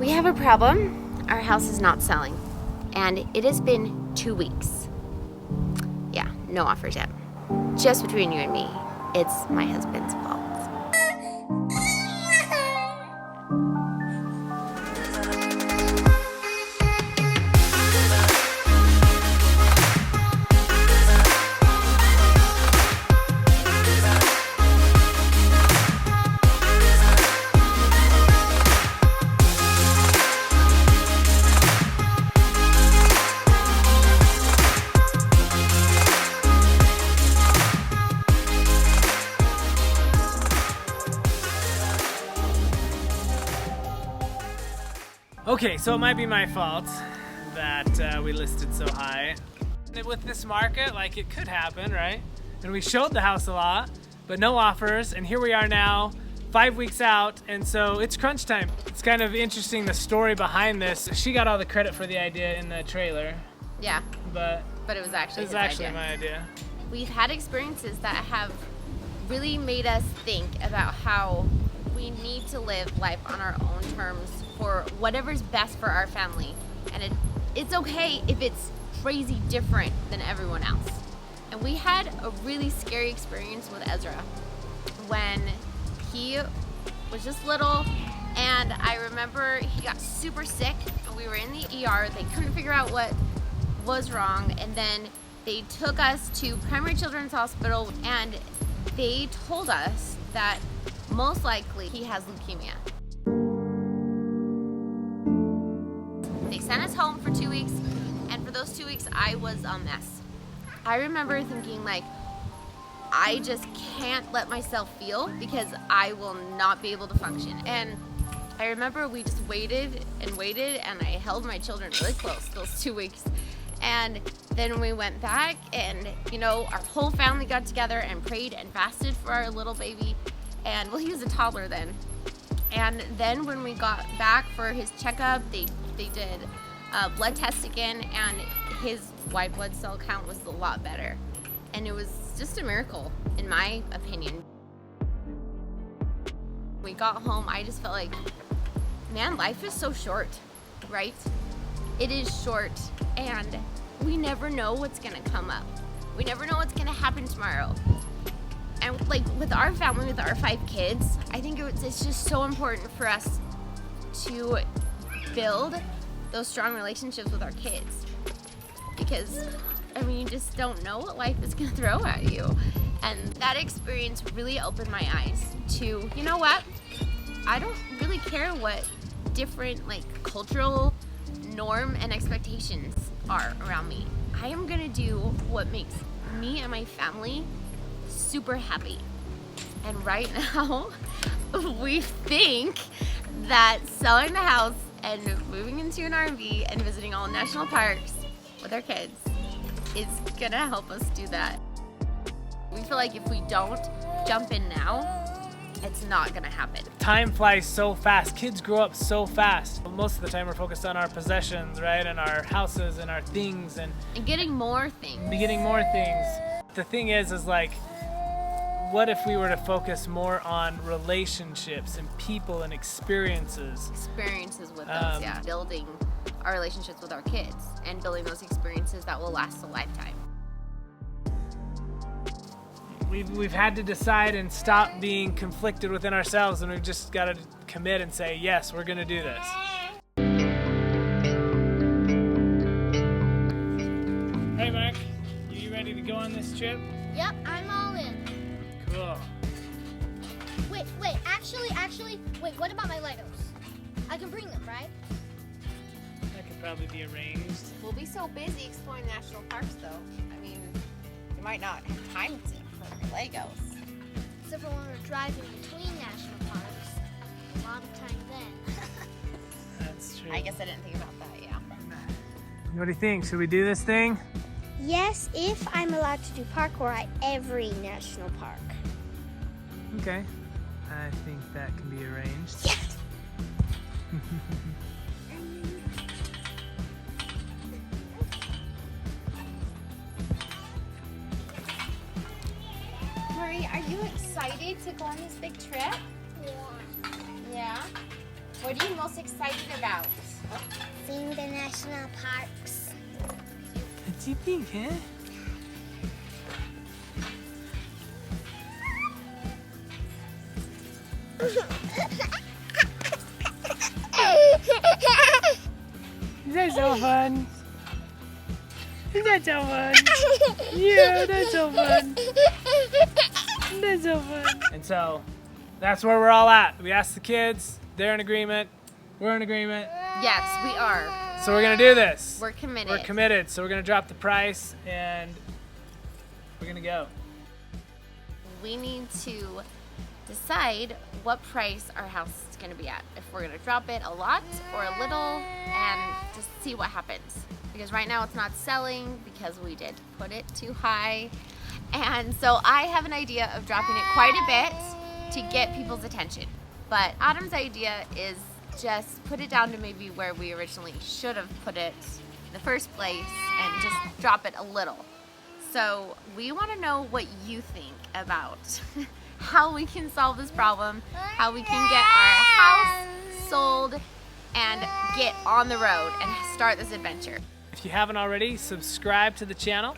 We have a problem. Our house is not selling, and it has been 2 weeks. Yeah, no offers yet. Just between you and me, it's my husband's fault. Okay, so it might be my fault that we listed so high. With this market, like, it could happen, right? And we showed the house a lot, but no offers, and here we are now, 5 weeks out, and so it's crunch time. It's kind of interesting, the story behind this. She got all the credit for the idea in the trailer. Yeah, but it was actually his actually idea. my idea. We've had experiences that have really made us think about how we need to live life on our own terms for whatever's best for our family. And it's okay if it's crazy different than everyone else. And we had a really scary experience with Ezra when he was just little, and I remember he got super sick and we were in the ER. They couldn't figure out what was wrong, and then they took us to Primary Children's Hospital, and they told us that most likely he has leukemia. They sent us home for 2 weeks, and for those 2 weeks I was a mess. I remember thinking, like, I just can't let myself feel because I will not be able to function. And I remember we just waited and waited, and I held my children really close those 2 weeks. And then we went back, and our whole family got together and prayed and fasted for our little baby. And well, he was a toddler then. And then when we got back for his checkup, they did blood tests again, and his white blood cell count was a lot better. And it was just a miracle, in my opinion. We got home, I just felt like, man, life is so short, right? It is short, and we never know what's gonna come up. We never know what's gonna happen tomorrow. And like with our family, with our 5 kids, I think it's just so important for us to build those strong relationships with our kids. Because, you just don't know what life is gonna throw at you. And that experience really opened my eyes to, you know what? I don't really care what different cultural norm and expectations are around me. I am gonna do what makes me and my family super happy. And right now, we think that selling the house and moving into an RV and visiting all national parks with our kids is gonna help us do that. We feel like if we don't jump in now, it's not gonna happen. Time flies so fast. Kids grow up so fast. Most of the time we're focused on our possessions, right? And our houses and our things and getting more things. The thing is what if we were to focus more on relationships and people and experiences? Experiences with those, yeah. Building our relationships with our kids and building those experiences that will last a lifetime. We've had to decide and stop being conflicted within ourselves, and we've just got to commit and say, yes, we're going to do this. Hey, Mark, you ready to go on this trip? Yep, I'm all in. Cool. Wait, actually, what about my Legos? I can bring them, right? That could probably be arranged. We'll be so busy exploring national parks, though. You might not have time for Legos. Except for when we're driving between national parks. A lot of time then. That's true. I guess I didn't think about that, yeah. What do you think? Should we do this thing? Yes, if I'm allowed to do parkour at every national park. Okay. I think that can be arranged. Yes! Marie, are you excited to go on this big trip? Yeah. Yeah? What are you most excited about? Seeing the national parks. What do you think, huh? Is that so fun? Is that so fun? Yeah, that's so fun. That's so fun. And so, that's where we're all at. We asked the kids, they're in agreement, we're in agreement. Yes, we are. So we're gonna do this. We're committed. We're committed, so we're gonna drop the price and we're gonna go. We need to decide what price our house is going to be at. If we're going to drop it a lot or a little and just see what happens. Because right now it's not selling because we did put it too high. And so I have an idea of dropping it quite a bit to get people's attention. But Adam's idea is just put it down to maybe where we originally should have put it in the first place and just drop it a little. So we want to know what you think about how we can solve this problem, how we can get our house sold and get on the road and start this adventure. If you haven't already, subscribe to the channel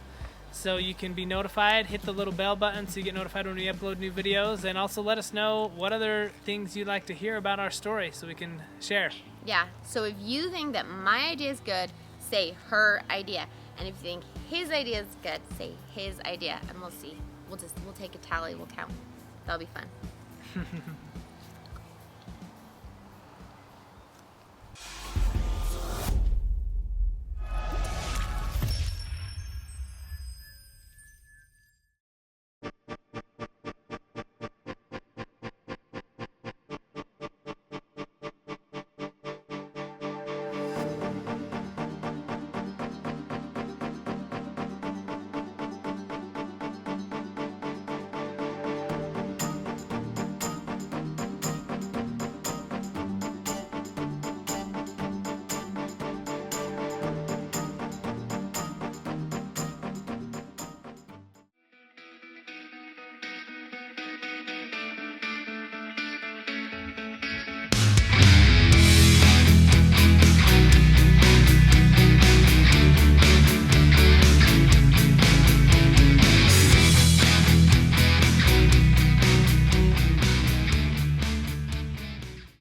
so you can be notified. Hit the little bell button so you get notified when we upload new videos, and also let us know what other things you'd like to hear about our story so we can share. Yeah, so if you think that my idea is good, say her idea. And if you think his idea is good, say his idea, and we'll see. We'll take a tally, we'll count. That'll be fun.